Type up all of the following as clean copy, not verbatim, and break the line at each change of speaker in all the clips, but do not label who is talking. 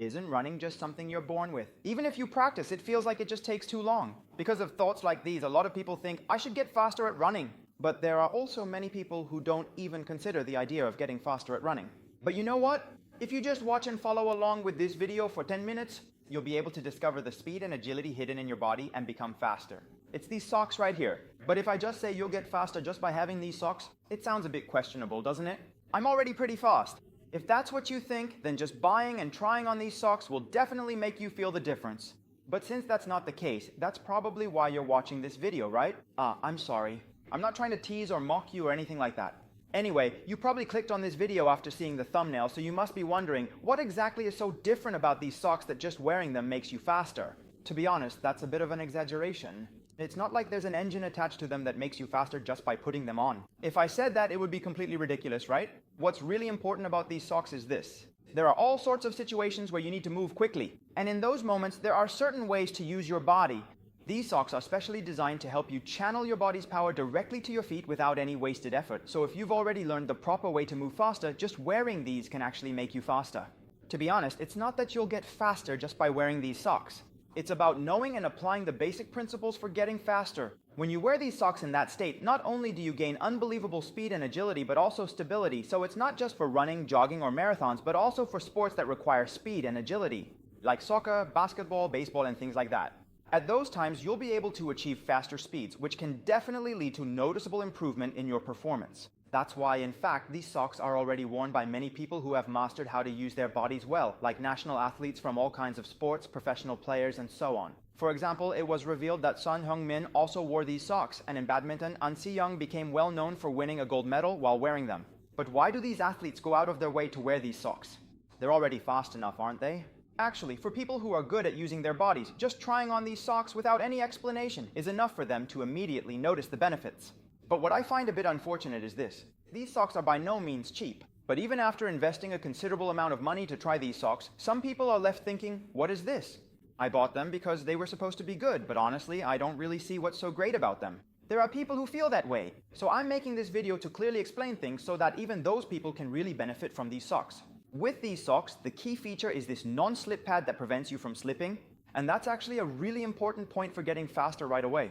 Isn't running just something you're born with? Even if you practice, it feels like it just takes too long. Because of thoughts like these, a lot of people think, I should get faster at running. But there are also many people who don't even consider the idea of getting faster at running. But you know what? If you just watch and follow along with this video for 10 minutes, you'll be able to discover the speed and agility hidden in your body and become faster. It's these socks right here. But if I just say you'll get faster just by having these socks, it sounds a bit questionable, doesn't it? I'm already pretty fast. If that's what you think, then just buying and trying on these socks will definitely make you feel the difference. But since that's not the case, that's probably why you're watching this video, right? I'm sorry. I'm not trying to tease or mock you or anything like that. Anyway, you probably clicked on this video after seeing the thumbnail, so you must be wondering, what exactly is so different about these socks that just wearing them makes you faster? To be honest, that's a bit of an exaggeration. It's not like there's an engine attached to them that makes you faster just by putting them on. If I said that, it would be completely ridiculous, right? What's really important about these socks is this. There are all sorts of situations where you need to move quickly, and in those moments, there are certain ways to use your body. These socks are specially designed to help you channel your body's power directly to your feet without any wasted effort. So if you've already learned the proper way to move faster, just wearing these can actually make you faster. To be honest, it's not that you'll get faster just by wearing these socks. It's about knowing and applying the basic principles for getting faster. When you wear these socks in that state, not only do you gain unbelievable speed and agility, but also stability. So it's not just for running, jogging, or marathons, but also for sports that require speed and agility, like soccer, basketball, baseball, and things like that. At those times, you'll be able to achieve faster speeds, which can definitely lead to noticeable improvement in your performance. That's why, in fact, these socks are already worn by many people who have mastered how to use their bodies well, like national athletes from all kinds of sports, professional players, and so on. For example, it was revealed that Son Heung-min also wore these socks, and in badminton, An Si-young became well known for winning a gold medal while wearing them. But why do these athletes go out of their way to wear these socks? They're already fast enough, aren't they? Actually, for people who are good at using their bodies, just trying on these socks without any explanation is enough for them to immediately notice the benefits. But what I find a bit unfortunate is this. These socks are by no means cheap. But even after investing a considerable amount of money to try these socks, some people are left thinking, what is this? I bought them because they were supposed to be good, but honestly, I don't really see what's so great about them. There are people who feel that way. So I'm making this video to clearly explain things so that even those people can really benefit from these socks. With these socks, the key feature is this non-slip pad that prevents you from slipping, and that's actually a really important point for getting faster right away.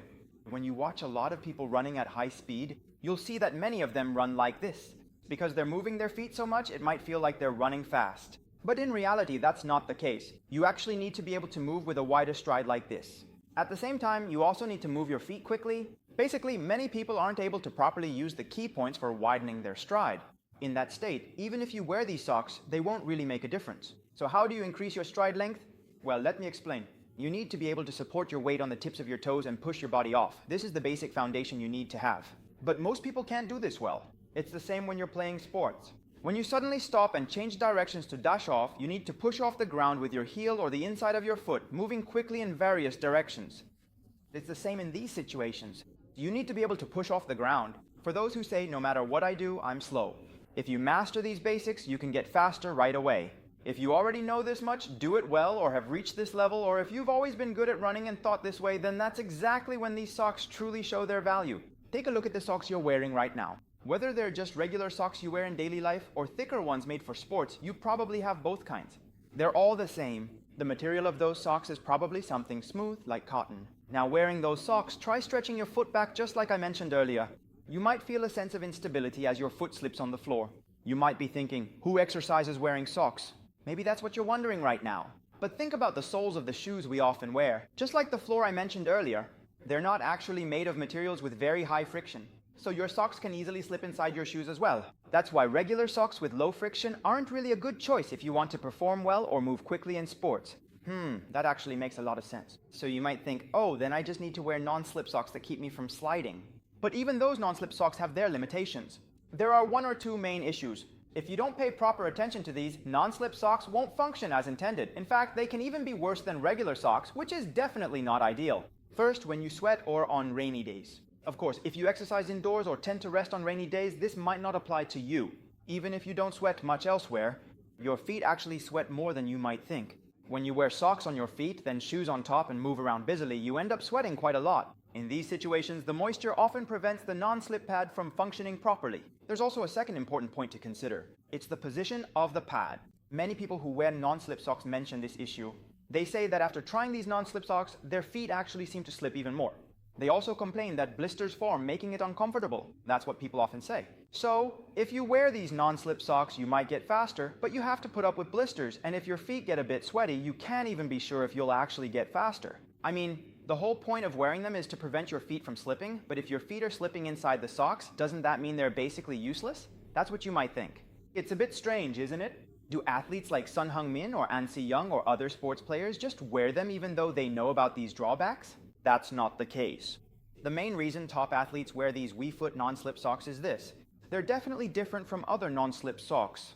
When you watch a lot of people running at high speed, you'll see that many of them run like this. Because they're moving their feet so much, it might feel like they're running fast. But in reality, that's not the case. You actually need to be able to move with a wider stride like this. At the same time, you also need to move your feet quickly. Basically, many people aren't able to properly use the key points for widening their stride. In that state, even if you wear these socks, they won't really make a difference. So how do you increase your stride length? Well, let me explain. You need to be able to support your weight on the tips of your toes and push your body off. This is the basic foundation you need to have. But most people can't do this well. It's the same when you're playing sports. When you suddenly stop and change directions to dash off, you need to push off the ground with your heel or the inside of your foot, moving quickly in various directions. It's the same in these situations. You need to be able to push off the ground. For those who say, no matter what I do, I'm slow. If you master these basics, you can get faster right away. If you already know this much, do it well, or have reached this level, or if you've always been good at running and thought this way, then that's exactly when these socks truly show their value. Take a look at the socks you're wearing right now. Whether they're just regular socks you wear in daily life, or thicker ones made for sports, you probably have both kinds. They're all the same. The material of those socks is probably something smooth, like cotton. Now wearing those socks, try stretching your foot back just like I mentioned earlier. You might feel a sense of instability as your foot slips on the floor. You might be thinking, who exercises wearing socks? Maybe that's what you're wondering right now. But think about the soles of the shoes we often wear. Just like the floor I mentioned earlier, they're not actually made of materials with very high friction. So your socks can easily slip inside your shoes as well. That's why regular socks with low friction aren't really a good choice if you want to perform well or move quickly in sports. That actually makes a lot of sense. So you might think, oh, then I just need to wear non-slip socks that keep me from sliding. But even those non-slip socks have their limitations. There are one or two main issues. If you don't pay proper attention to these, non-slip socks won't function as intended. In fact, they can even be worse than regular socks, which is definitely not ideal. First, when you sweat or on rainy days. Of course, if you exercise indoors or tend to rest on rainy days, this might not apply to you. Even if you don't sweat much elsewhere, your feet actually sweat more than you might think. When you wear socks on your feet, then shoes on top and move around busily, you end up sweating quite a lot. In these situations, the moisture often prevents the non-slip pad from functioning properly. There's also a second important point to consider. It's the position of the pad. Many people who wear non-slip socks mention this issue. They say that after trying these non-slip socks, their feet actually seem to slip even more. They also complain that blisters form, making it uncomfortable. That's what people often say. So, if you wear these non-slip socks, you might get faster, but you have to put up with blisters, and if your feet get a bit sweaty, you can't even be sure if you'll actually get faster. I mean, the whole point of wearing them is to prevent your feet from slipping, but if your feet are slipping inside the socks, doesn't that mean they're basically useless? That's what you might think. It's a bit strange, isn't it? Do athletes like Sun Heung-min or An Si-young or other sports players just wear them even though they know about these drawbacks? That's not the case. The main reason top athletes wear these WeFoot non-slip socks is this. They're definitely different from other non-slip socks.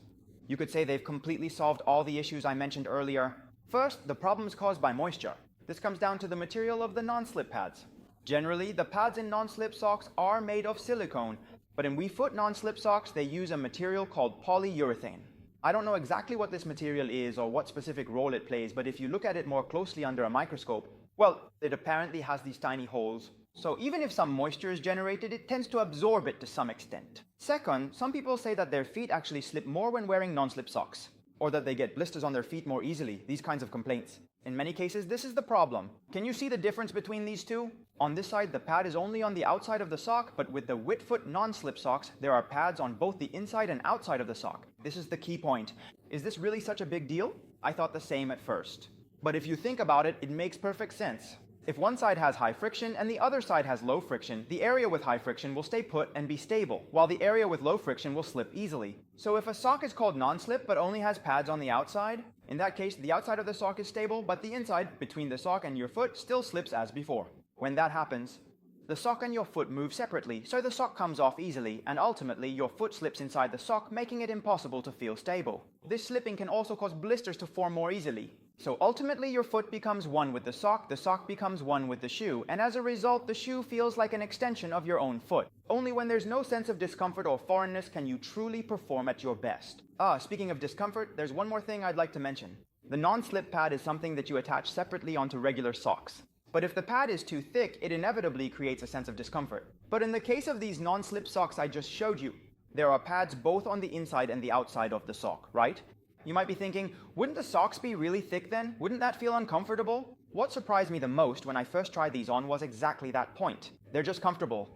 You could say they've completely solved all the issues I mentioned earlier. First, the problems caused by moisture. This comes down to the material of the non-slip pads. Generally, the pads in non-slip socks are made of silicone, but in WeFoot non-slip socks, they use a material called polyurethane. I don't know exactly what this material is or what specific role it plays, but if you look at it more closely under a microscope, well, it apparently has these tiny holes. So even if some moisture is generated, it tends to absorb it to some extent. Second, some people say that their feet actually slip more when wearing non-slip socks, or that they get blisters on their feet more easily, these kinds of complaints. In many cases, this is the problem. Can you see the difference between these two? On this side, the pad is only on the outside of the sock, but with the WeFoot non-slip socks, there are pads on both the inside and outside of the sock. This is the key point. Is this really such a big deal? I thought the same at first. But if you think about it, it makes perfect sense. If one side has high friction and the other side has low friction, the area with high friction will stay put and be stable, while the area with low friction will slip easily. So if a sock is called non-slip but only has pads on the outside, in that case the outside of the sock is stable, but the inside, between the sock and your foot, still slips as before. When that happens, the sock and your foot move separately, so the sock comes off easily, and ultimately your foot slips inside the sock, making it impossible to feel stable. This slipping can also cause blisters to form more easily. So ultimately your foot becomes one with the sock becomes one with the shoe, and as a result the shoe feels like an extension of your own foot. Only when there's no sense of discomfort or foreignness can you truly perform at your best. Speaking of discomfort, there's one more thing I'd like to mention. The non-slip pad is something that you attach separately onto regular socks. But if the pad is too thick, it inevitably creates a sense of discomfort. But in the case of these non-slip socks I just showed you, there are pads both on the inside and the outside of the sock, right? You might be thinking, wouldn't the socks be really thick then? Wouldn't that feel uncomfortable? What surprised me the most when I first tried these on was exactly that point. They're just comfortable.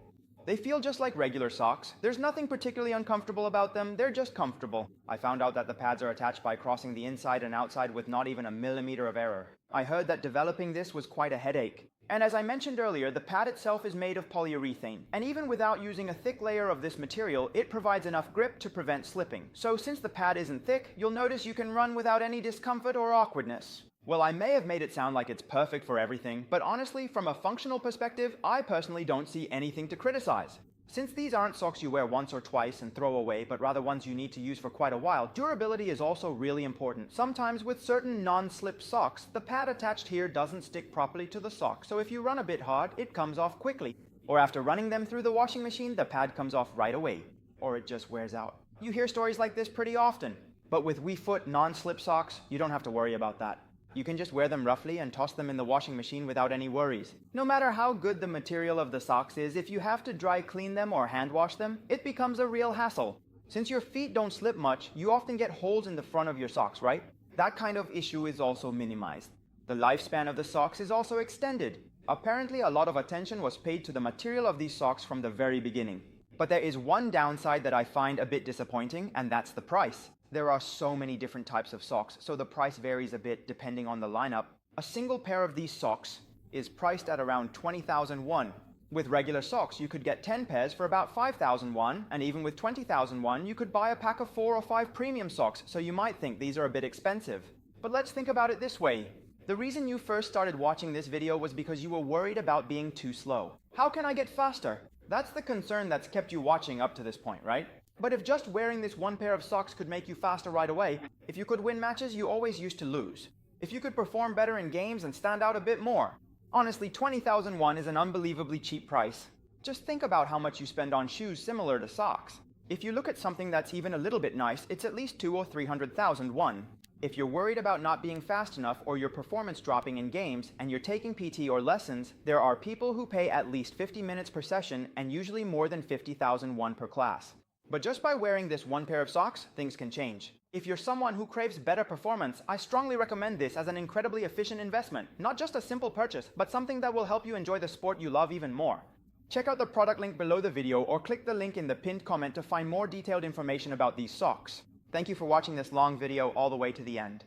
They feel just like regular socks. There's nothing particularly uncomfortable about them, they're just comfortable. I found out that the pads are attached by crossing the inside and outside with not even a millimeter of error. I heard that developing this was quite a headache. And as I mentioned earlier, the pad itself is made of polyurethane, and even without using a thick layer of this material, it provides enough grip to prevent slipping. So since the pad isn't thick, you'll notice you can run without any discomfort or awkwardness. Well, I may have made it sound like it's perfect for everything, but honestly, from a functional perspective, I personally don't see anything to criticize. Since these aren't socks you wear once or twice and throw away, but rather ones you need to use for quite a while, durability is also really important. Sometimes with certain non-slip socks, the pad attached here doesn't stick properly to the sock, so if you run a bit hard, it comes off quickly. Or after running them through the washing machine, the pad comes off right away. Or it just wears out. You hear stories like this pretty often. But with WeFoot non-slip socks, you don't have to worry about that. You can just wear them roughly and toss them in the washing machine without any worries. No matter how good the material of the socks is, if you have to dry clean them or hand wash them, it becomes a real hassle. Since your feet don't slip much, you often get holes in the front of your socks, right? That kind of issue is also minimized. The lifespan of the socks is also extended. Apparently, a lot of attention was paid to the material of these socks from the very beginning. But there is one downside that I find a bit disappointing, and that's the price. There are so many different types of socks, so the price varies a bit depending on the lineup. A single pair of these socks is priced at around 20,000 won. With regular socks, you could get 10 pairs for about 5,000 won, and even with 20,000 won, you could buy a pack of 4 or 5 premium socks, so you might think these are a bit expensive. But let's think about it this way. The reason you first started watching this video was because you were worried about being too slow. How can I get faster? That's the concern that's kept you watching up to this point, right? But if just wearing this one pair of socks could make you faster right away, if you could win matches you always used to lose, if you could perform better in games and stand out a bit more. Honestly, 20,000 won is an unbelievably cheap price. Just think about how much you spend on shoes similar to socks. If you look at something that's even a little bit nice, it's at least 200,000 or 300,000 won. If you're worried about not being fast enough or your performance dropping in games and you're taking PT or lessons, there are people who pay at least 50 minutes per session and usually more than 50,000 won per class. But just by wearing this one pair of socks, things can change. If you're someone who craves better performance, I strongly recommend this as an incredibly efficient investment. Not just a simple purchase, but something that will help you enjoy the sport you love even more. Check out the product link below the video or click the link in the pinned comment to find more detailed information about these socks. Thank you for watching this long video all the way to the end.